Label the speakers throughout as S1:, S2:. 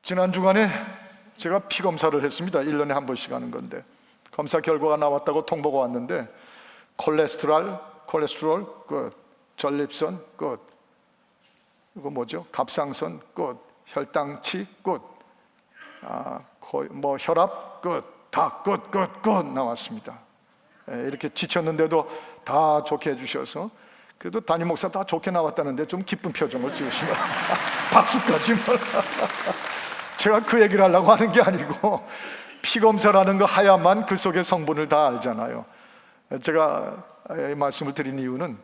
S1: 지난 주간에 제가 피 검사를 했습니다. 1년에 한 번씩 하는 건데 검사 결과가 나왔다고 통보가 왔는데 콜레스테롤 끝, 전립선 끝, 이거 뭐죠? 갑상선 끝, 혈당치 끝, 혈압 끝, 다 끝 나왔습니다. 이렇게 지쳤는데도 다 좋게 해주셔서 그래도 담임 목사 다 좋게 나왔다는데 좀 기쁜 표정을 지으시면 박수까지 제가 그 얘기를 하려고 하는 게 아니고 피검사라는 거 하야만 그 속의 성분을 다 알잖아요. 제가 이 말씀을 드린 이유는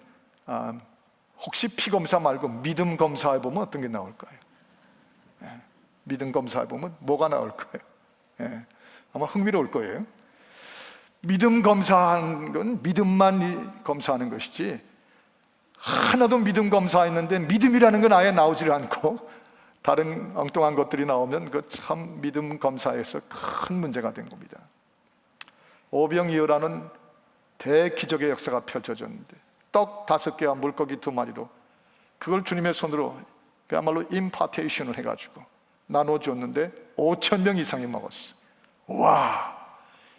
S1: 혹시 피검사 말고 믿음 검사해보면 어떤 게 나올까요? 믿음 검사해보면 뭐가 나올까요? 아마 흥미로울 거예요. 믿음 검사하는 건 믿음만 검사하는 것이지 하나도 믿음 검사했는데 믿음이라는 건 아예 나오질 않고 다른 엉뚱한 것들이 나오면 그 참 믿음 검사에서 큰 문제가 된 겁니다. 오병이어라는 대기적의 역사가 펼쳐졌는데 떡 5개와 물고기 2마리로 그걸 주님의 손으로 그야말로 임파테이션을 해가지고 나눠줬는데 5,000명 이상이 먹었어. 와,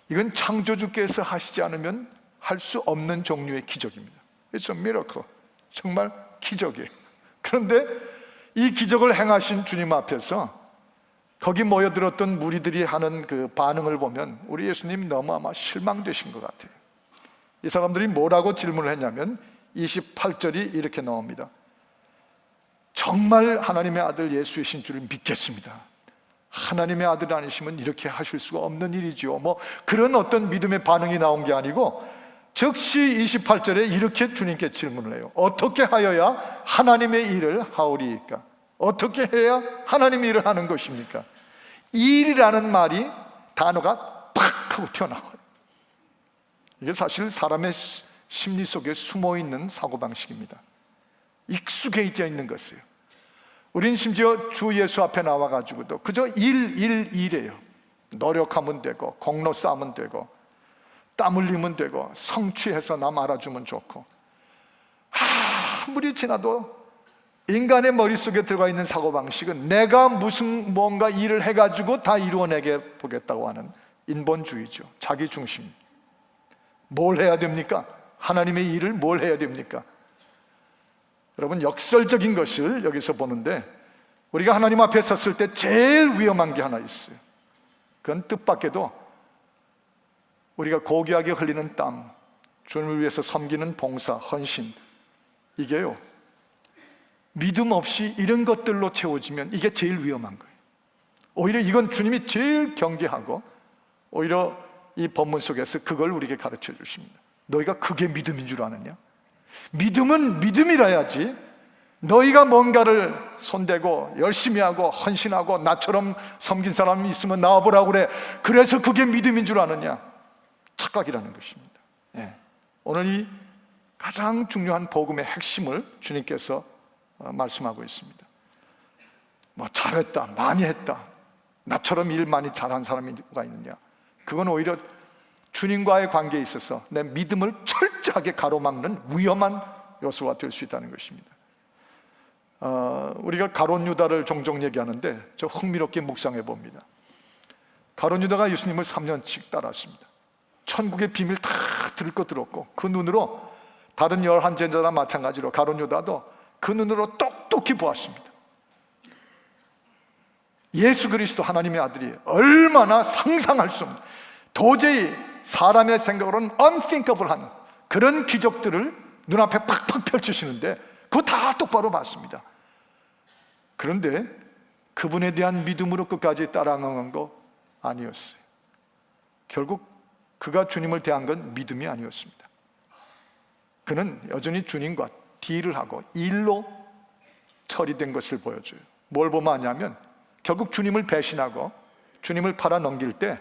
S1: 이건 창조주께서 하시지 않으면 할 수 없는 종류의 기적입니다. It's a miracle. 정말 기적이에요. 그런데 이 기적을 행하신 주님 앞에서 거기 모여들었던 무리들이 하는 그 반응을 보면 우리 예수님 너무 아마 실망되신 것 같아요. 이 사람들이 뭐라고 질문을 했냐면 28절이 이렇게 나옵니다. 정말 하나님의 아들 예수이신 줄을 믿겠습니다. 하나님의 아들 아니시면 이렇게 하실 수가 없는 일이지요. 뭐 그런 어떤 믿음의 반응이 나온 게 아니고 즉시 28절에 이렇게 주님께 질문을 해요. 어떻게 하여야 하나님의 일을 하오리이까? 어떻게 해야 하나님의 일을 하는 것입니까? 일이라는 말이 단어가 팍 하고 튀어나와요. 이게 사실 사람의 심리 속에 숨어있는 사고방식입니다. 익숙해져 있는 것이에요. 우린 심지어 주 예수 앞에 나와가지고도 그저 일이에요. 노력하면 되고 공로 쌓으면 되고 땀 흘리면 되고 성취해서 남 알아주면 좋고 아무리 지나도 인간의 머릿속에 들어가 있는 사고방식은 내가 무슨 뭔가 일을 해가지고 다 이루어내게 보겠다고 하는 인본주의죠. 자기중심. 뭘 해야 됩니까? 하나님의 일을 뭘 해야 됩니까? 여러분, 역설적인 것을 여기서 보는데 우리가 하나님 앞에 섰을 때 제일 위험한 게 하나 있어요. 그건 뜻밖에도 우리가 고귀하게 흘리는 땀, 주님을 위해서 섬기는 봉사, 헌신, 이게요 믿음 없이 이런 것들로 채워지면 이게 제일 위험한 거예요. 오히려 이건 주님이 제일 경계하고 오히려 이 본문 속에서 그걸 우리에게 가르쳐 주십니다. 너희가 그게 믿음인 줄 아느냐? 믿음은 믿음이라야지 너희가 뭔가를 손대고 열심히 하고 헌신하고 나처럼 섬긴 사람이 있으면 나와보라고 그래. 그래서 그게 믿음인 줄 아느냐? 착각이라는 것입니다. 오늘 이 가장 중요한 복음의 핵심을 주님께서 말씀하고 있습니다. 뭐 잘했다, 많이 했다, 나처럼 일 많이 잘한 사람이 누가 있느냐? 그건 오히려 주님과의 관계에 있어서 내 믿음을 철저하게 가로막는 위험한 요소가 될 수 있다는 것입니다. 우리가 가룟 유다를 종종 얘기하는데 저 흥미롭게 묵상해 봅니다. 가룟 유다가 예수님을 3년씩 따랐습니다. 천국의 비밀 다 들고 들었고 그 눈으로 다른 11 제자와 마찬가지로 가룟 유다도 그 눈으로 똑똑히 보았습니다. 예수 그리스도 하나님의 아들이 얼마나 상상할 수 없는, 도저히 사람의 생각으로는 unthinkable한 그런 기적들을 눈앞에 팍팍 펼치시는데 그거 다 똑바로 봤습니다. 그런데 그분에 대한 믿음으로 끝까지 따라간 거 아니었어요. 결국 그가 주님을 대한 건 믿음이 아니었습니다. 그는 여전히 주님과 딜을 하고 일로 처리된 것을 보여줘요. 뭘 보면 아냐면 결국 주님을 배신하고 주님을 팔아 넘길 때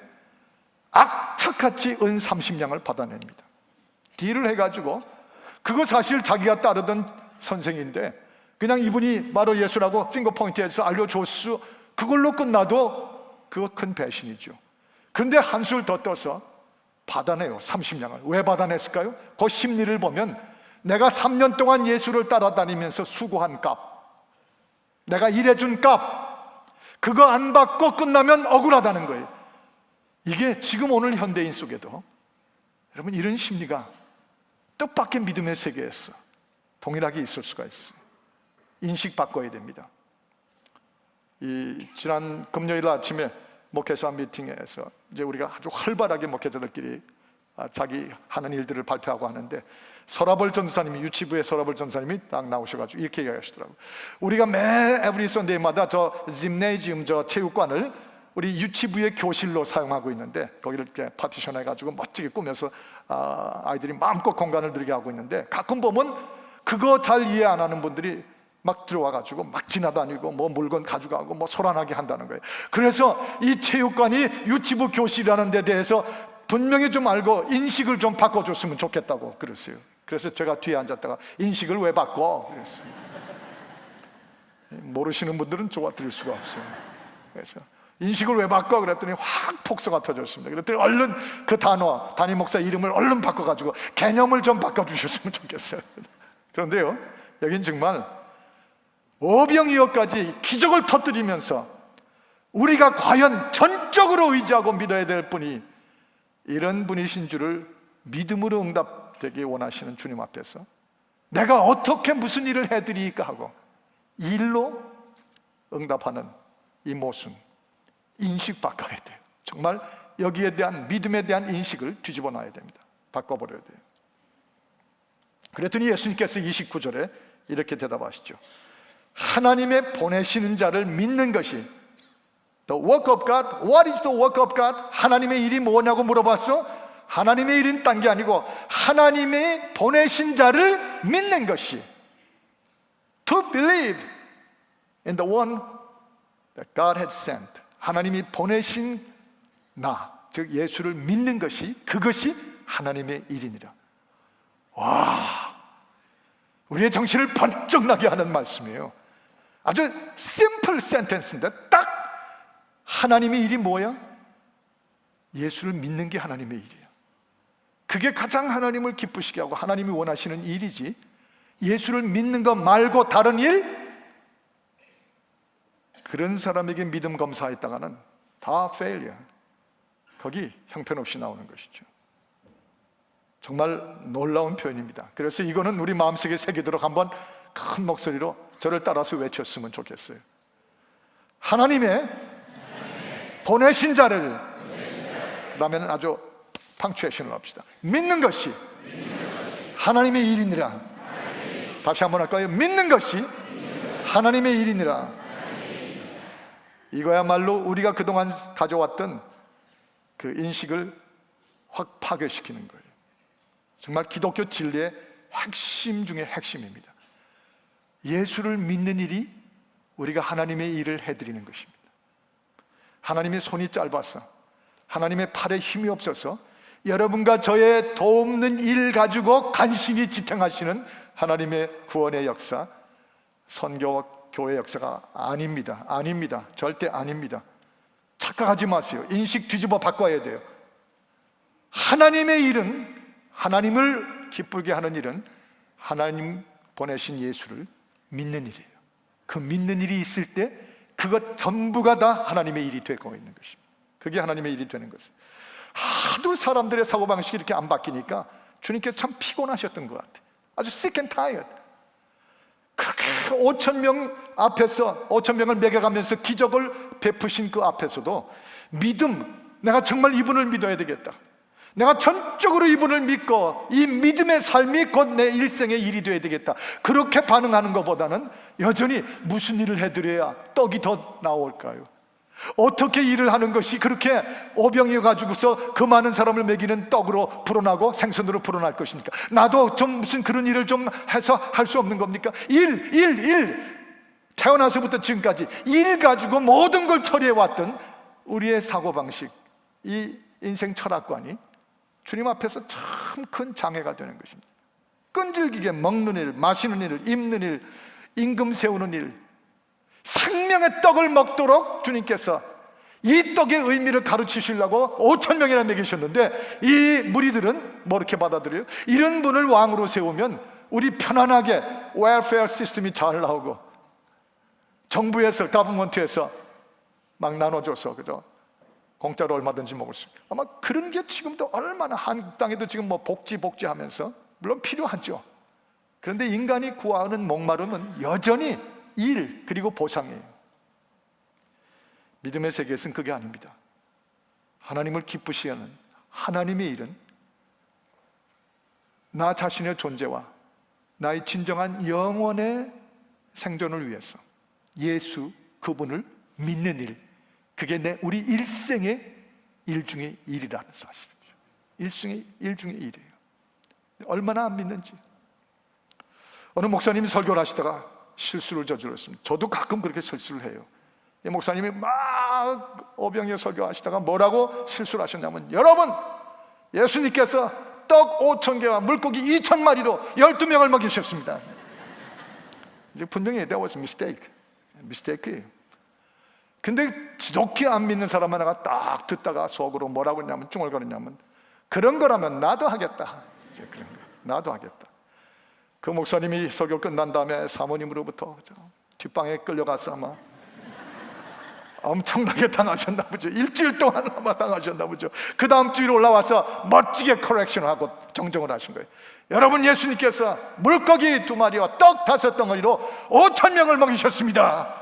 S1: 악착같이 은 30냥을 받아냅니다. 딜을 해가지고 그거 사실 자기가 따르던 선생인데 그냥 이분이 바로 예수라고 핑거포인트에서 알려줬어. 그걸로 끝나도 그거 큰 배신이죠. 그런데 한술 더 떠서 받아내요. 30냥을. 왜 받아냈을까요? 그 심리를 보면 내가 3년 동안 예수를 따라다니면서 수고한 값, 내가 일해준 값, 그거 안 받고 끝나면 억울하다는 거예요. 이게 지금 오늘 현대인 속에도 여러분 이런 심리가 뜻밖의 믿음의 세계에서 동일하게 있을 수가 있어요. 인식 바꿔야 됩니다. 지난 금요일 아침에 목회자 미팅에서 이제 우리가 아주 활발하게 목회자들끼리 자기 하는 일들을 발표하고 하는데, 서라벌 전사님이, 유치부의 서라벌 전사님이 딱 나오셔가지고 이렇게 얘기하시더라고요. 우리가 매 에브리 선데이마다 저 짐네지움, 저 체육관을 우리 유치부의 교실로 사용하고 있는데, 거기를 이렇게 파티션 해가지고 멋지게 꾸며서 아이들이 마음껏 공간을 누리게 하고 있는데, 가끔 보면 그거 잘 이해 안 하는 분들이 막 들어와가지고 막 지나다니고 뭐 물건 가져가고 뭐 소란하게 한다는 거예요. 그래서 이 체육관이 유치부 교실이라는 데 대해서 분명히 좀 알고 인식을 좀 바꿔줬으면 좋겠다고 그랬어요. 그래서 제가 뒤에 앉았다가 인식을 왜 바꿔? 그랬어요. 모르시는 분들은 좋아드릴 수가 없어요. 그래서 인식을 왜 바꿔? 그랬더니 확 폭소가 터졌습니다. 그랬더니 얼른 그 단어, 담임 목사 이름을 얼른 바꿔가지고 개념을 좀 바꿔주셨으면 좋겠어요. 그런데요, 여긴 정말 오병이어까지 기적을 터뜨리면서 우리가 과연 전적으로 의지하고 믿어야 될 분이 이런 분이신 줄을 믿음으로 응답되기 원하시는 주님 앞에서 내가 어떻게 무슨 일을 해드리까 하고 일로 응답하는 이 모습, 인식 바꿔야 돼요. 정말 여기에 대한 믿음에 대한 인식을 뒤집어 놔야 됩니다. 바꿔버려야 돼요. 그랬더니 예수님께서 29절에 이렇게 대답하시죠. 하나님의 보내시는 자를 믿는 것이, The work of God. What is the work of God? 하나님의 일이 뭐냐고 물어봤어? 하나님의 일은 딴 게 아니고 하나님의 보내신 자를 믿는 것이, To believe in the one that God had sent. 하나님이 보내신 나, 즉 예수를 믿는 것이, 그것이 하나님의 일이니라. 와, 우리의 정신을 번쩍 나게 하는 말씀이에요. 아주 심플 센텐스인데 딱 하나님의 일이 뭐야? 예수를 믿는 게 하나님의 일이에요. 그게 가장 하나님을 기쁘시게 하고 하나님이 원하시는 일이지, 예수를 믿는 것 말고 다른 일? 그런 사람에게 믿음 검사했다가는 다 failure. 거기 형편없이 나오는 것이죠. 정말 놀라운 표현입니다. 그래서 이거는 우리 마음속에 새기도록 한번 큰 목소리로 저를 따라서 외쳤으면 좋겠어요. 하나님의 보내신 자를, 그 다음에는 아주 팡추에이션을 합시다. 믿는 것이 하나님의 일이니라. 다시 한번 할까요? 믿는 것이 하나님의 일이니라. 이거야말로 우리가 그동안 가져왔던 그 인식을 확 파괴시키는 거예요. 정말 기독교 진리의 핵심 중에 핵심입니다. 예수를 믿는 일이 우리가 하나님의 일을 해드리는 것입니다. 하나님의 손이 짧아서, 하나님의 팔에 힘이 없어서 여러분과 저의 돕는 일 가지고 간신히 지탱하시는 하나님의 구원의 역사, 선교와 교회 역사가 아닙니다. 아닙니다. 절대 아닙니다. 착각하지 마세요. 인식 뒤집어 바꿔야 돼요. 하나님의 일은, 하나님을 기쁘게 하는 일은 하나님 보내신 예수를 믿는 일이에요. 그 믿는 일이 있을 때 그것 전부가 다 하나님의 일이 되고 있는 것입니다. 그게 하나님의 일이 되는 것은, 하도 사람들의 사고방식이 이렇게 안 바뀌니까 주님께서 참 피곤하셨던 것 같아요. 아주 sick and tired. 그렇게 5,000명 앞에서 5,000명을 먹여가면서 기적을 베푸신 그 앞에서도 믿음, 내가 정말 이분을 믿어야 되겠다, 내가 전적으로 이분을 믿고 이 믿음의 삶이 곧 내 일생의 일이 되어야 되겠다, 그렇게 반응하는 것보다는 여전히 무슨 일을 해드려야 떡이 더 나올까요? 어떻게 일을 하는 것이 그렇게 오병이어 가지고서 그 많은 사람을 먹이는 떡으로 불어나고 생선으로 불어날 것입니까? 나도 좀 무슨 그런 일을 좀 해서 할 수 없는 겁니까? 일 태어나서부터 지금까지 일 가지고 모든 걸 처리해왔던 우리의 사고방식, 이 인생 철학관이 주님 앞에서 참 큰 장애가 되는 것입니다. 끈질기게 먹는 일, 마시는 일, 입는 일, 임금 세우는 일, 생명의 떡을 먹도록 주님께서 이 떡의 의미를 가르치시려고 5,000명이나 먹이셨는데, 이 무리들은 뭐 이렇게 받아들여요? 이런 분을 왕으로 세우면 우리 편안하게 웰페어 시스템이 잘 나오고, 정부에서, 가버먼트에서 막 나눠줘서, 그죠? 공짜로 얼마든지 먹을 수 있고. 아마 그런 게 지금도 얼마나 한국 땅에도 지금 뭐 복지 하면서 물론 필요하죠. 그런데 인간이 구하는 목마름은 여전히 일 그리고 보상이에요. 믿음의 세계에서는 그게 아닙니다. 하나님을 기쁘시게 하는 하나님의 일은 나 자신의 존재와 나의 진정한 영혼의 생존을 위해서 예수 그분을 믿는 일, 그게 우리 일생의 일 중에 일이라는 사실이죠. 일생의 일 중에 일이에요. 얼마나 안 믿는지. 어느 목사님이 설교를 하시다가 실수를 저질렀습니다. 저도 가끔 그렇게 실수를 해요. 이 목사님이 막 오병이어 설교하시다가 뭐라고 실수를 하셨냐면, 여러분, 예수님께서 떡 5,000개와 물고기 2,000마리로 12명을 먹이셨습니다. 이제 분명히 that was mistake예요. 근데 지독히 안 믿는 사람 하나가 딱 듣다가 속으로 뭐라고 했냐면, 중얼거렸냐면, 그런 거라면 나도 하겠다. 이제 그런 거, 나도 하겠다. 그 목사님이 설교 끝난 다음에 사모님으로부터 뒷방에 끌려가서 아마 엄청나게 당하셨나 보죠. 일주일 동안 아마 당하셨나 보죠. 그 다음 주일 올라와서 멋지게 커렉션을 하고 정정을 하신 거예요. 여러분, 예수님께서 물고기 2마리와 떡 5덩어리로 5,000명을 먹이셨습니다.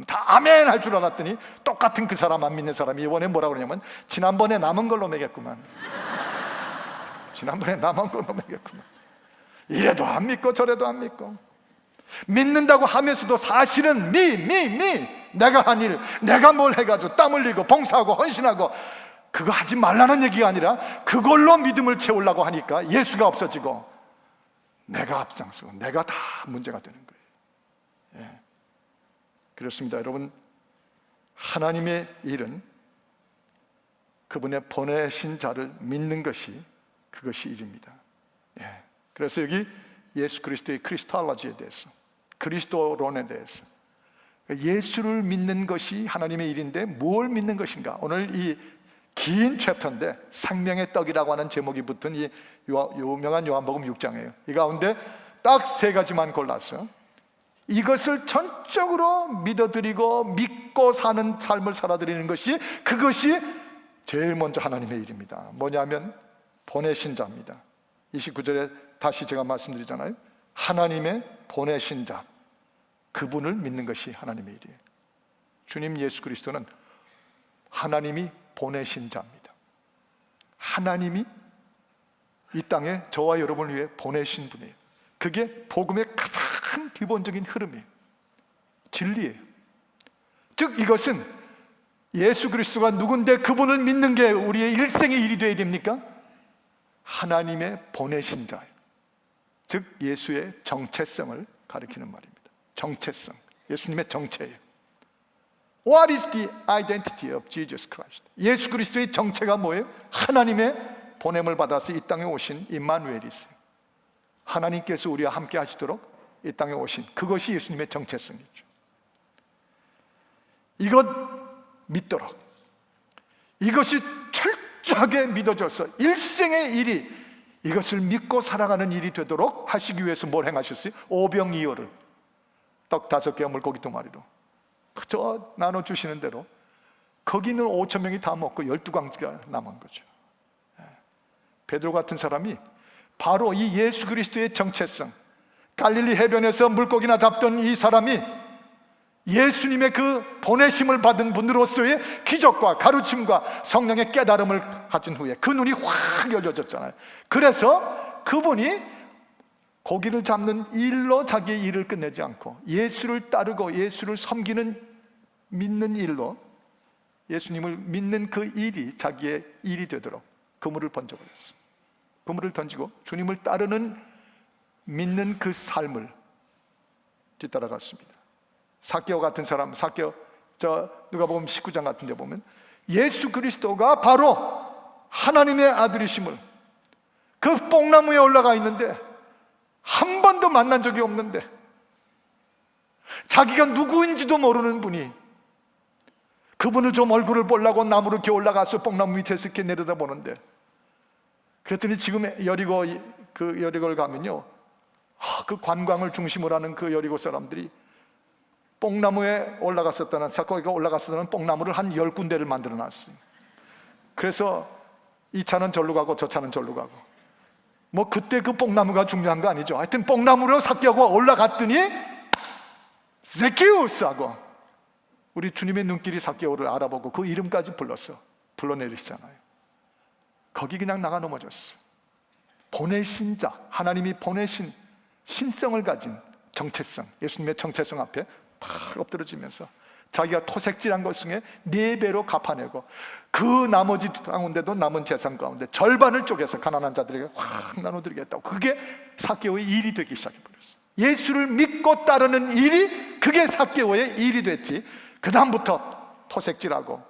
S1: 다 아멘 할 줄 알았더니 똑같은 그 사람, 안 믿는 사람이 이번에 뭐라고 그러냐면, 지난번에 남은 걸로 먹였구만. 지난번에 남은 걸로 먹였구만. 이래도 안 믿고 저래도 안 믿고, 믿는다고 하면서도 사실은 내가 한 일, 내가 뭘 해가지고 땀 흘리고 봉사하고 헌신하고, 그거 하지 말라는 얘기가 아니라 그걸로 믿음을 채우려고 하니까 예수가 없어지고 내가 앞장서고 내가 다 문제가 되는 거예요. 예. 그렇습니다. 여러분, 하나님의 일은 그분의 보내신 자를 믿는 것이, 그것이 일입니다. 예. 그래서 여기 예수 그리스도의 크리스톨로지에 대해서, 그리스도론에 대해서, 예수를 믿는 것이 하나님의 일인데 뭘 믿는 것인가, 오늘 이 긴 챕터인데 생명의 떡이라고 하는 제목이 붙은 이 유명한 요한복음 6장이에요. 이 가운데 딱 3가지만 골라서 이것을 전적으로 믿어드리고 믿고 사는 삶을 살아드리는 것이, 그것이 제일 먼저 하나님의 일입니다. 뭐냐면 보내신 자입니다. 29절에 다시 제가 말씀드리잖아요. 하나님의 보내신 자, 그분을 믿는 것이 하나님의 일이에요. 주님 예수 그리스도는 하나님이 보내신 자입니다. 하나님이 이 땅에 저와 여러분을 위해 보내신 분이에요. 그게 복음의 가장 기본적인 흐름이에요. 진리예요. 즉 이것은 예수 그리스도가 누군데 그분을 믿는 게 우리의 일생의 일이 되어야 됩니까? 하나님의 보내신 자예요. 즉 예수의 정체성을 가리키는 말입니다. 정체성, 예수님의 정체예요. What is the identity of Jesus Christ? 예수 그리스도의 정체가 뭐예요? 하나님의 보냄을 받아서 이 땅에 오신 임마누엘이세요. 하나님께서 우리와 함께 하시도록 이 땅에 오신, 그것이 예수님의 정체성이죠. 이것 믿도록, 이것이 철저하게 믿어져서 일생의 일이, 이것을 믿고 살아가는 일이 되도록 하시기 위해서 뭘 행하셨어요? 오병이어를, 떡 5개와 물고기 2마리로 그저 나눠주시는 대로 거기는 5,000명이 다 먹고 12광지가 남은 거죠. 베드로 같은 사람이 바로 이 예수 그리스도의 정체성, 갈릴리 해변에서 물고기나 잡던 이 사람이 예수님의 그 보내심을 받은 분으로서의 기적과 가르침과 성령의 깨달음을 가진 후에 그 눈이 확 열려졌잖아요. 그래서 그분이 고기를 잡는 일로 자기의 일을 끝내지 않고 예수를 따르고 예수를 섬기는, 믿는 일로, 예수님을 믿는 그 일이 자기의 일이 되도록 그물을 던져버렸어요. 그물을 던지고 주님을 따르는, 믿는 그 삶을 뒤따라갔습니다. 삭개오 같은 사람, 삭개오, 누가복음 19장 같은 데 보면 예수 그리스도가 바로 하나님의 아들이심을, 그 뽕나무에 올라가 있는데 한 번도 만난 적이 없는데, 자기가 누구인지도 모르는 분이, 그분을 좀 얼굴을 보려고 나무로 이렇게 올라가서 뽕나무 밑에서 이렇게 내려다보는데, 그랬더니 지금 여리고, 그 여리고를 가면요, 그 관광을 중심으로 하는 그 여리고 사람들이 뽕나무에 올라갔었다는, 삭개오가 올라갔었다는 뽕나무를 한 10군데를 만들어 놨어요. 그래서 이 차는 절로 가고 저 차는 절로 가고, 뭐 그때 그 뽕나무가 중요한 거 아니죠. 하여튼 뽕나무로 삭개오가 올라갔더니 제키우스하고 우리 주님의 눈길이 삭개오를 알아보고 그 이름까지 불러내리시잖아요. 거기 그냥 나가 넘어졌어. 보내신 자, 하나님이 보내신 신성을 가진 정체성, 예수님의 정체성 앞에 탁 엎드러지면서 자기가 토색질한 것 중에 4배로 갚아내고, 그 나머지 가운데도 남은 재산 가운데 절반을 쪼개서 가난한 자들에게 확 나눠드리겠다고. 그게 삭개오의 일이 되기 시작해버렸어요. 예수를 믿고 따르는 일이, 그게 삭개오의 일이 됐지, 그 다음부터 토색질하고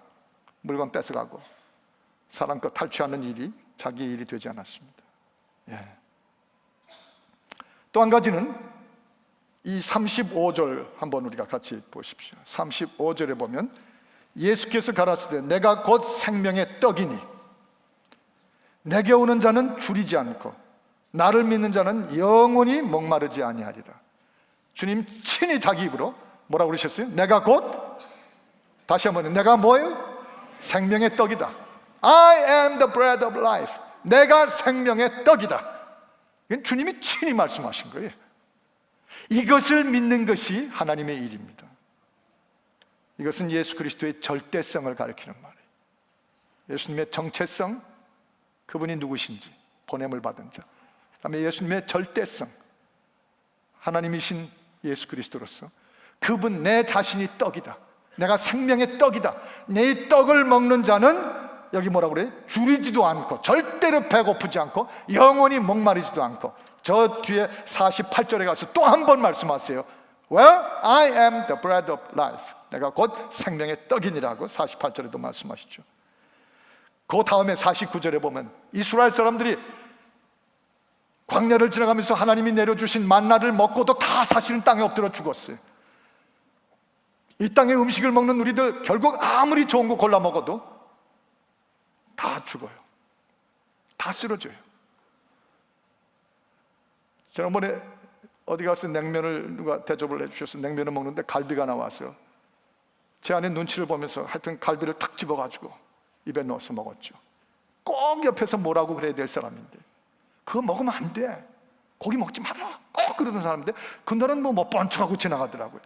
S1: 물건 뺏어가고 사람껏 탈취하는 일이 자기 일이 되지 않았습니다. 예. 또 한 가지는 이 35절 한번 우리가 같이 보십시오. 35절에 보면 예수께서 가라사대 내가 곧 생명의 떡이니 내게 오는 자는 줄이지 않고 나를 믿는 자는 영원히 목마르지 아니하리라. 주님 친히 자기 입으로 뭐라고 그러셨어요? 내가 곧, 다시 한번, 내가 뭐예요? 생명의 떡이다. I am the bread of life. 내가 생명의 떡이다. 이건 주님이 친히 말씀하신 거예요. 이것을 믿는 것이 하나님의 일입니다. 이것은 예수 그리스도의 절대성을 가리키는 말이에요. 예수님의 정체성, 그분이 누구신지, 보냄을 받은 자, 그 다음에 예수님의 절대성, 하나님이신 예수 그리스도로서 그분, 내 자신이 떡이다, 내가 생명의 떡이다, 내 떡을 먹는 자는, 여기 뭐라고 그래요? 줄이지도 않고 절대로 배고프지 않고 영원히 목마르지도 않고. 저 뒤에 48절에 가서 또 한 번 말씀하세요. Well, I am the bread of life. 내가 곧 생명의 떡이니라고 48절에도 말씀하시죠. 그 다음에 49절에 보면 이스라엘 사람들이 광야를 지나가면서 하나님이 내려주신 만나를 먹고도 다 사실은 땅에 엎드려 죽었어요. 이 땅의 음식을 먹는 우리들 결국 아무리 좋은 거 골라 먹어도 다 죽어요. 다 쓰러져요. 지난번에 어디 가서 냉면을 누가 대접을 해주셔서 냉면을 먹는데 갈비가 나왔어요. 제 아내 눈치를 보면서 하여튼 갈비를 탁 집어가지고 입에 넣어서 먹었죠. 꼭 옆에서 뭐라고 그래야 될 사람인데 그거 먹으면 안 돼, 고기 먹지 마라, 꼭 그러던 사람인데 그날은 뭐 뻔쩍하고 지나가더라고요.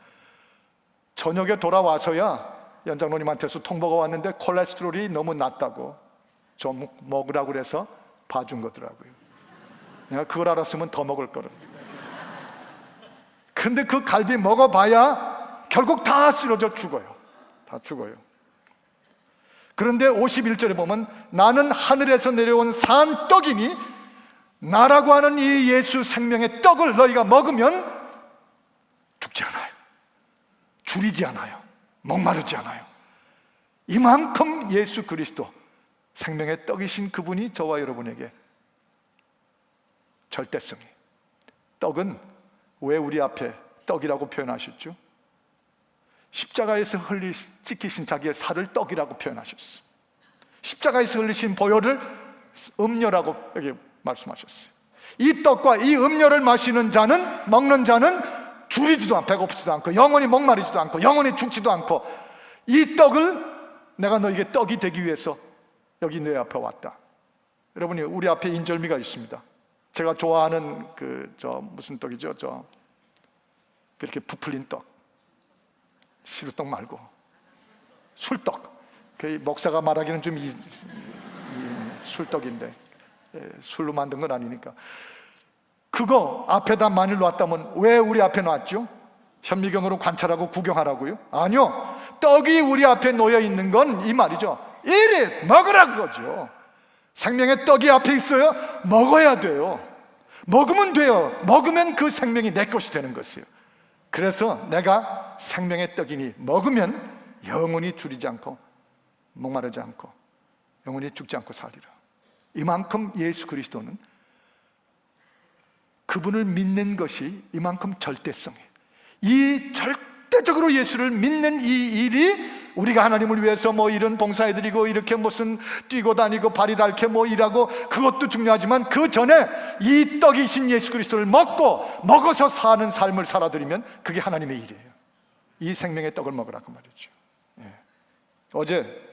S1: 저녁에 돌아와서야 연장로님한테서 통보가 왔는데 콜레스테롤이 너무 낮다고 좀 먹으라고 그래서 봐준 거더라고요. 내가 그걸 알았으면 더 먹을 거를. 그런데 그 갈비 먹어봐야 결국 다 쓰러져 죽어요. 다 죽어요. 그런데 51절에 보면 나는 하늘에서 내려온 산 떡이니 나라고 하는 이 예수 생명의 떡을 너희가 먹으면 죽지 않아요, 줄이지 않아요, 목마르지 않아요. 이만큼 예수 그리스도 생명의 떡이신 그분이 저와 여러분에게 절대성이. 떡은 왜 우리 앞에 떡이라고 표현하셨죠? 십자가에서 찍히신 자기의 살을 떡이라고 표현하셨어요. 십자가에서 흘리신 보혈을 음료라고 여기 말씀하셨어요. 이 떡과 이 음료를 마시는 자는, 먹는 자는 줄이지도 않고 배고프지도 않고 영원히 목마르지도 않고 영원히 죽지도 않고, 이 떡을 내가 너에게 떡이 되기 위해서 여기 내 앞에 왔다. 여러분이 우리 앞에 인절미가 있습니다. 제가 좋아하는 무슨 떡이죠? 그렇게 부풀린 떡, 시루떡 말고 술떡. 그 목사가 말하기는 좀 술떡인데 술로 만든 건 아니니까. 그거 앞에다 만일 놨다면 왜 우리 앞에 놨죠? 현미경으로 관찰하고 구경하라고요? 아니요, 떡이 우리 앞에 놓여 있는 건 이 말이죠. 이리 먹으라 그거죠. 생명의 떡이 앞에 있어요. 먹어야 돼요. 먹으면 돼요. 먹으면 그 생명이 내 것이 되는 것이에요. 그래서 내가 생명의 떡이니 먹으면 영원히 줄이지 않고 목마르지 않고 영원히 죽지 않고 살리라. 이만큼 예수 그리스도는, 그분을 믿는 것이 이만큼 절대성이에요. 이 절대적으로 예수를 믿는 이 일이 우리가 하나님을 위해서 뭐 이런 봉사해드리고 이렇게 무슨 뛰고 다니고 발이 닳게 뭐 일하고 그것도 중요하지만 그 전에 이 떡이신 예수 그리스도를 먹어서 사는 삶을 살아드리면 그게 하나님의 일이에요. 이 생명의 떡을 먹으라 그 말이죠. 예. 어제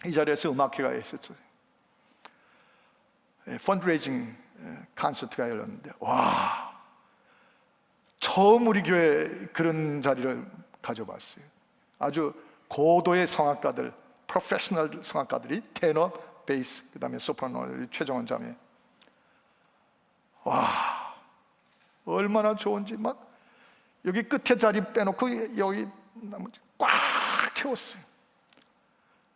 S1: 이 자리에서 음악회가 있었어요. 펀드레이징 콘서트가 열렸는데, 와, 처음 우리 교회 그런 자리를 가져봤어요. 아주 고도의 성악가들, 프로페셔널 성악가들이 테너, 베이스, 그 다음에 소프라노, 최정원 자매. 와, 얼마나 좋은지. 막 여기 끝에 자리 빼놓고 여기 꽉 채웠어요.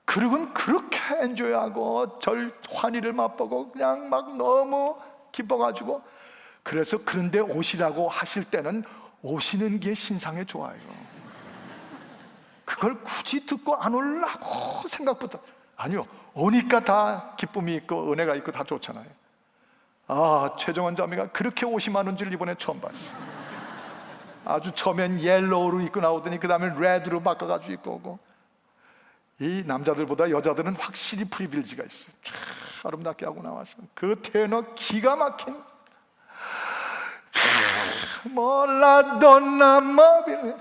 S1: 그리고는 그렇게 엔조이하고 절 환희를 맛보고 그냥 막 너무 기뻐가지고, 그래서 그런데 오시라고 하실 때는 오시는 게 신상에 좋아요. 그걸 굳이 듣고 안 오려고 생각보다, 아니요, 오니까 다 기쁨이 있고 은혜가 있고 다 좋잖아요. 아, 최정원 자매가 그렇게 옷이 많은 줄 이번에 처음 봤어요. 아주 처음엔 옐로우로 입고 나오더니 그 다음에 레드로 바꿔가지고 입고 오고. 이 남자들보다 여자들은 확실히 프리빌리지가 있어요. 참 아름답게 하고 나와서 그 테너 기가 막힌 몰라도나 마비를,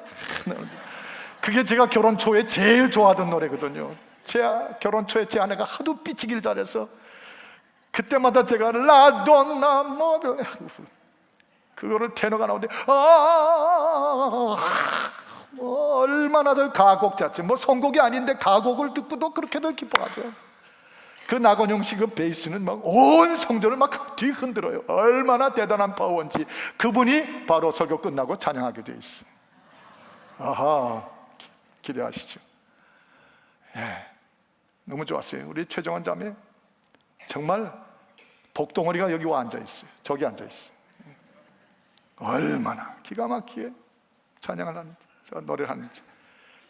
S1: 그게 제가 결혼 초에 제일 좋아하던 노래거든요. 제 결혼 초에 제 아내가 하도 삐치길 잘해서 그때마다 제가 라도나 마비, 그거를 테너가 나오는데 얼마나들 가곡 잤지. 선곡이 아닌데 가곡을 듣고도 그렇게들 기뻐하죠. 그 나건영 씨 그 베이스는 막 온 성전을 막 뒤흔들어요. 얼마나 대단한 파워인지. 그분이 바로 설교 끝나고 찬양하게 돼 있어요. 아하, 기대하시죠. 예, 너무 좋았어요. 우리 최정원 자매 정말 복덩어리가 여기 와 앉아 있어요. 저기 앉아 있어요. 얼마나 기가 막히게 찬양을 하는지, 노래를 하는지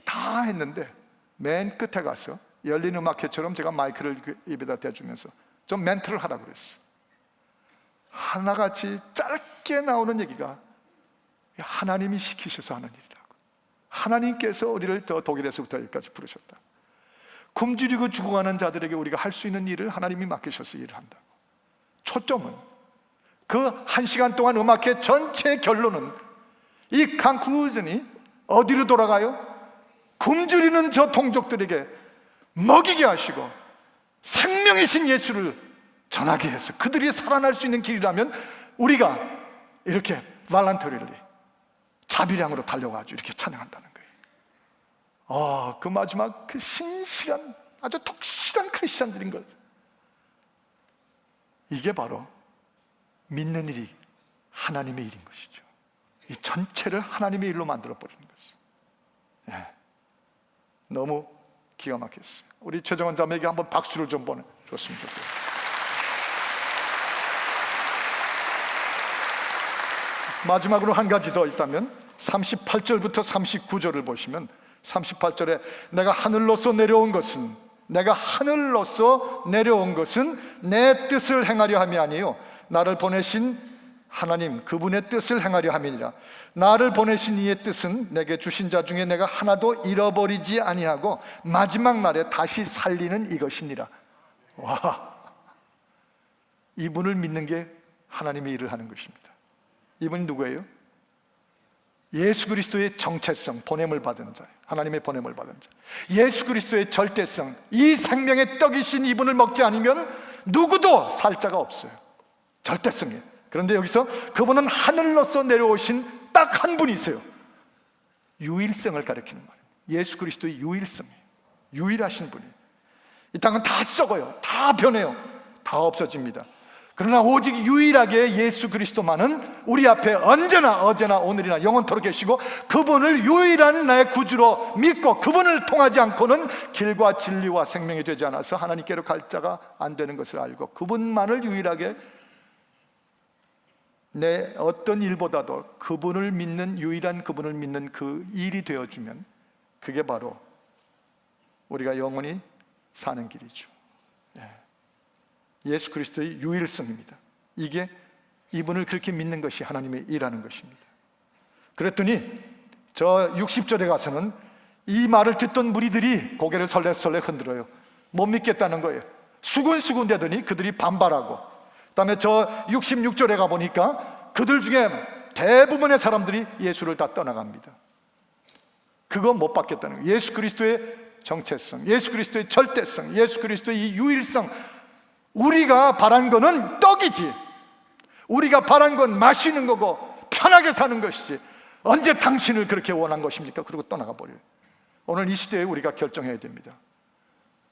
S1: 다 했는데, 맨 끝에 가서 열린 음악회처럼 제가 마이크를 입에다 대주면서 좀 멘트를 하라고 그랬어요. 하나같이 짧게 나오는 얘기가 하나님이 시키셔서 하는 일이라고. 하나님께서 우리를 독일에서부터 여기까지 부르셨다. 굶주리고 죽어가는 자들에게 우리가 할 수 있는 일을 하나님이 맡기셔서 일을 한다고. 초점은 그 1시간 동안 음악회 전체의 결론은, 이 컨클루전이 어디로 돌아가요? 굶주리는 저 동족들에게 먹이게 하시고 생명이신 예수를 전하게 해서 그들이 살아날 수 있는 길이라면 우리가 이렇게 발란터리리 자비량으로 달려가지고 이렇게 찬양한다는 거예요. 그 마지막 그 신실한 아주 독실한 크리스찬들인 걸, 이게 바로 믿는 일이 하나님의 일인 것이죠. 이 전체를 하나님의 일로 만들어버리는 것이죠. 예, 너무 기가 막혔어요. 우리 최정원 자매에게 한번 박수를 좀 보내줬으면 좋겠어요. 마지막으로 한 가지 더 있다면 38절부터 39절을 보시면, 38절에 내가 하늘로서 내려온 것은 내 뜻을 행하려 함이 아니요 나를 보내신 하나님 그분의 뜻을 행하려 함이니라. 나를 보내신 이의 뜻은 내게 주신 자 중에 내가 하나도 잃어버리지 아니하고 마지막 날에 다시 살리는 이것이니라. 와, 이분을 믿는 게 하나님의 일을 하는 것입니다. 이분이 누구예요? 예수 그리스도의 정체성, 보냄을 받은 자, 하나님의 보냄을 받은 자, 예수 그리스도의 절대성, 이 생명의 떡이신 이분을 먹지 않으면 누구도 살 자가 없어요. 절대성이에요. 그런데 여기서 그분은 하늘로서 내려오신 딱 한 분이세요. 유일성을 가리키는 말이에요. 예수 그리스도의 유일성이에요. 유일하신 분이에요. 이 땅은 다 썩어요. 다 변해요. 다 없어집니다. 그러나 오직 유일하게 예수 그리스도만은 우리 앞에 언제나 어제나 오늘이나 영원토록 계시고, 그분을 유일한 나의 구주로 믿고 그분을 통하지 않고는 길과 진리와 생명이 되지 않아서 하나님께로 갈 자가 안 되는 것을 알고, 그분만을 유일하게 내 어떤 일보다도 그분을 믿는, 유일한 그분을 믿는 그 일이 되어주면 그게 바로 우리가 영원히 사는 길이죠. 예수 그리스도의 유일성입니다. 이게 이분을 그렇게 믿는 것이 하나님의 일하는 것입니다. 그랬더니 저 60절에 가서는 이 말을 듣던 무리들이 고개를 설레설레 흔들어요. 못 믿겠다는 거예요. 수군수군 대더니 그들이 반발하고, 그 다음에 저 66절에 가보니까 그들 중에 대부분의 사람들이 예수를 다 떠나갑니다. 그거 못 받겠다는 거예요. 예수 그리스도의 정체성, 예수 그리스도의 절대성, 예수 그리스도의 이 유일성. 우리가 바란 거는 떡이지, 우리가 바란 건 마시는 거고 편하게 사는 것이지, 언제 당신을 그렇게 원한 것입니까? 그리고 떠나가 버려요. 오늘 이 시대에 우리가 결정해야 됩니다.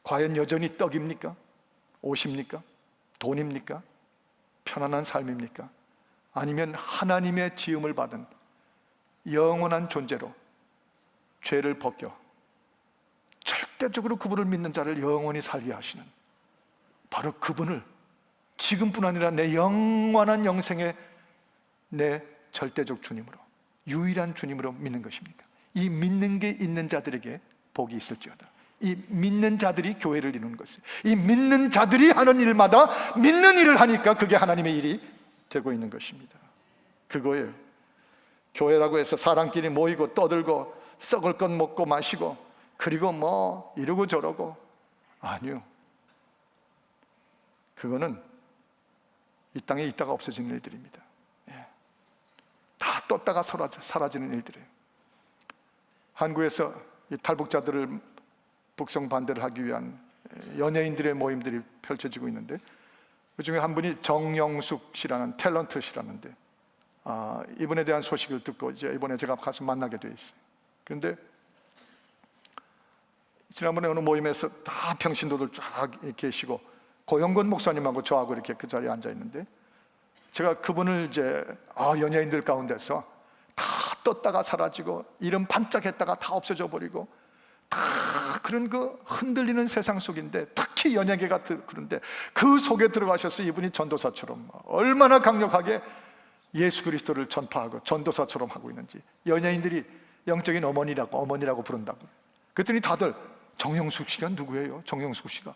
S1: 과연 여전히 떡입니까? 옷입니까? 돈입니까? 편안한 삶입니까? 아니면 하나님의 지음을 받은 영원한 존재로 죄를 벗겨 절대적으로 그분을 믿는 자를 영원히 살게 하시는, 바로 그분을 지금뿐 아니라 내 영원한 영생에 내 절대적 주님으로, 유일한 주님으로 믿는 것입니까? 이 믿는 게 있는 자들에게 복이 있을지어다. 이 믿는 자들이 교회를 이루는 것이에요. 이 믿는 자들이 하는 일마다 믿는 일을 하니까 그게 하나님의 일이 되고 있는 것입니다. 그거예요. 교회라고 해서 사람끼리 모이고 떠들고 썩을 것 먹고 마시고 그리고 뭐 이러고 저러고, 아니요, 그거는 이 땅에 있다가 없어지는 일들입니다. 다 떴다가 사라지는 일들이에요. 한국에서 이 탈북자들을 북송 반대를 하기 위한 연예인들의 모임들이 펼쳐지고 있는데, 그 중에 한 분이 정영숙 씨라는 탤런트 씨라는데, 이분에 대한 소식을 듣고 이제 이번에 제가 가서 만나게 돼 있어요. 그런데 지난번에 어느 모임에서 다 평신도들 쫙 계시고 고영건 목사님하고 저하고 이렇게 그 자리에 앉아 있는데, 제가 그분을 이제 연예인들 가운데서 다 떴다가 사라지고 이름 반짝했다가 다 없어져 버리고 다 그런 그 흔들리는 세상 속인데, 특히 연예계가 그런데 그 속에 들어가셔서 이분이 전도사처럼 얼마나 강력하게 예수 그리스도를 전파하고 전도사처럼 하고 있는지 연예인들이 영적인 어머니라고 부른다고. 그랬더니 다들 정영숙 씨가 누구예요? 정영숙 씨가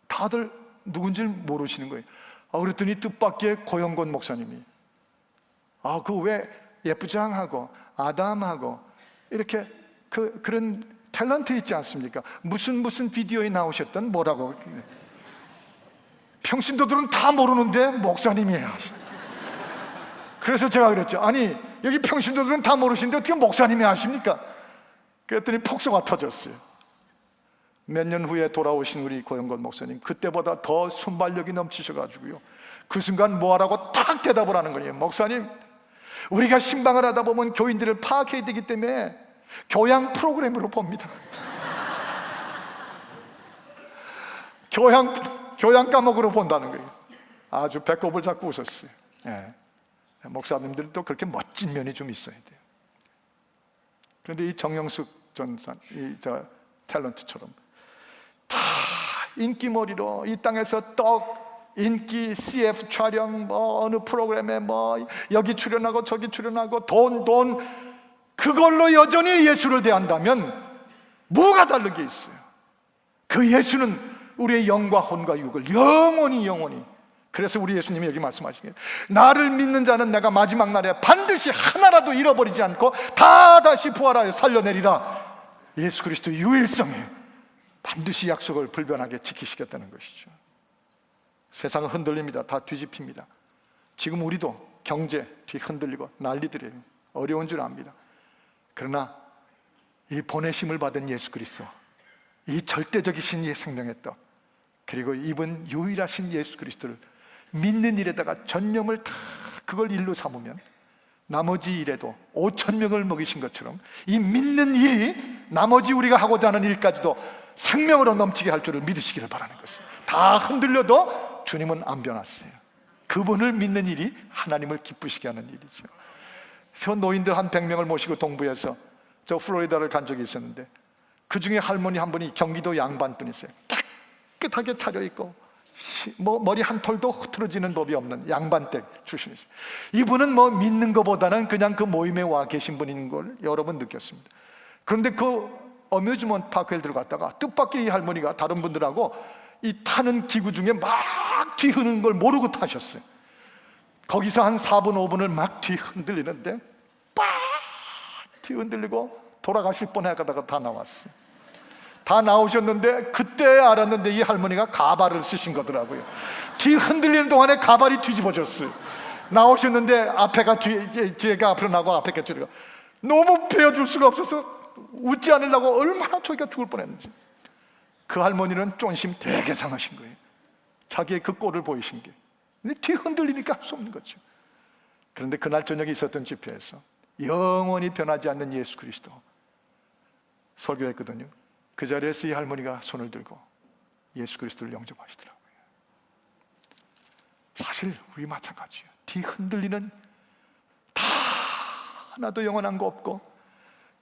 S1: 다들 누군지 모르시는 거예요. 그랬더니 뜻밖의 고영건 목사님이 그 왜 예쁘장하고 아담하고 이렇게 그런 탤런트 있지 않습니까? 무슨 비디오에 나오셨던 뭐라고, 평신도들은 다 모르는데 목사님이에요. 그래서 제가 그랬죠. 아니, 여기 평신도들은 다 모르시는데 어떻게 목사님이 아십니까? 그랬더니 폭소가 터졌어요. 몇 년 후에 돌아오신 우리 고영건 목사님, 그때보다 더 순발력이 넘치셔가지고요, 그 순간 뭐하라고 탁 대답을 하는 거예요. 목사님, 우리가 신방을 하다 보면 교인들을 파악해야 되기 때문에 교양 프로그램으로 봅니다. 교양 과목으로 본다는 거예요. 아주 배꼽을 잡고 웃었어요. 목사님들도 그렇게 멋진 면이 좀 있어야 돼요. 그런데 이 정영숙 전사, 저 탤런트처럼 다 인기머리로 이 땅에서 인기, CF 촬영, 어느 프로그램에 여기 출연하고 저기 출연하고 돈 그걸로 여전히 예수를 대한다면 뭐가 다른 게 있어요? 그 예수는 우리의 영과 혼과 육을 영원히, 그래서 우리 예수님이 여기 말씀하시기에 나를 믿는 자는 내가 마지막 날에 반드시 하나라도 잃어버리지 않고 다 다시 부활하여 살려내리라. 예수 그리스도의 유일성에 반드시 약속을 불변하게 지키시겠다는 것이죠. 세상은 흔들립니다. 다 뒤집힙니다. 지금 우리도 경제 뒤흔들리고 난리들이에요. 어려운 줄 압니다. 그러나 이 보내심을 받은 예수 그리스도, 이 절대적이신 이 생명의 떡, 그리고 이분 유일하신 예수 그리스도를 믿는 일에다가 전념을 다 그걸 일로 삼으면 나머지 일에도 5,000명을 먹이신 것처럼 이 믿는 일이 나머지 우리가 하고자 하는 일까지도 생명으로 넘치게 할 줄을 믿으시기를 바라는 것입니다. 다 흔들려도 주님은 안 변하세요. 그분을 믿는 일이 하나님을 기쁘시게 하는 일이죠. 저 노인들 한 100명을 모시고 동부에서 저 플로리다를 간 적이 있었는데, 그 중에 할머니 한 분이 경기도 양반분이세요. 깨끗하게 차려입고 머리 한 털도 흐트러지는 법이 없는 양반댁 출신이세요. 이분은 믿는 것보다는 그냥 그 모임에 와 계신 분인 걸 여러 번 느꼈습니다. 그런데 그 어뮤즈먼트 파크에 들어갔다가 뜻밖의 이 할머니가 다른 분들하고 이 타는 기구 중에 막 뒤흐는 걸 모르고 타셨어요. 거기서 한 4분 5분을 막 뒤흔들리는데 빡 뒤흔들리고 돌아가실 뻔해가다가 다 나왔어요. 다 나오셨는데 그때 알았는데 이 할머니가 가발을 쓰신 거더라고요. 뒤 흔들리는 동안에 가발이 뒤집어졌어요. 나오셨는데 앞에가 뒤에가 앞으로 나고 앞에가 뒤로, 너무 베어줄 수가 없어서 웃지 않으려고 얼마나 저기가 죽을 뻔했는지. 그 할머니는 쫀심 되게 상하신 거예요. 자기의 그 꼴을 보이신 게. 근데 뒤 흔들리니까 할 수 없는 거죠. 그런데 그날 저녁에 있었던 집회에서 영원히 변하지 않는 예수 그리스도 설교했거든요. 그 자리에서 이 할머니가 손을 들고 예수 그리스도를 영접하시더라고요. 사실 우리 마찬가지예요. 뒤 흔들리는, 다 하나도 영원한 거 없고,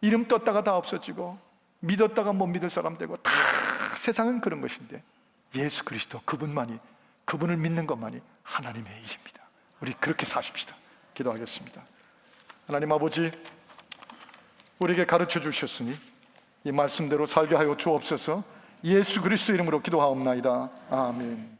S1: 이름 떴다가 다 없어지고, 믿었다가 못 믿을 사람 되고, 다 세상은 그런 것인데, 예수 그리스도 그분만이, 그분을 믿는 것만이 하나님의 일입니다. 우리 그렇게 사십시다. 기도하겠습니다. 하나님 아버지, 우리에게 가르쳐 주셨으니 이 말씀대로 살게 하여 주옵소서. 예수 그리스도 이름으로 기도하옵나이다. 아멘.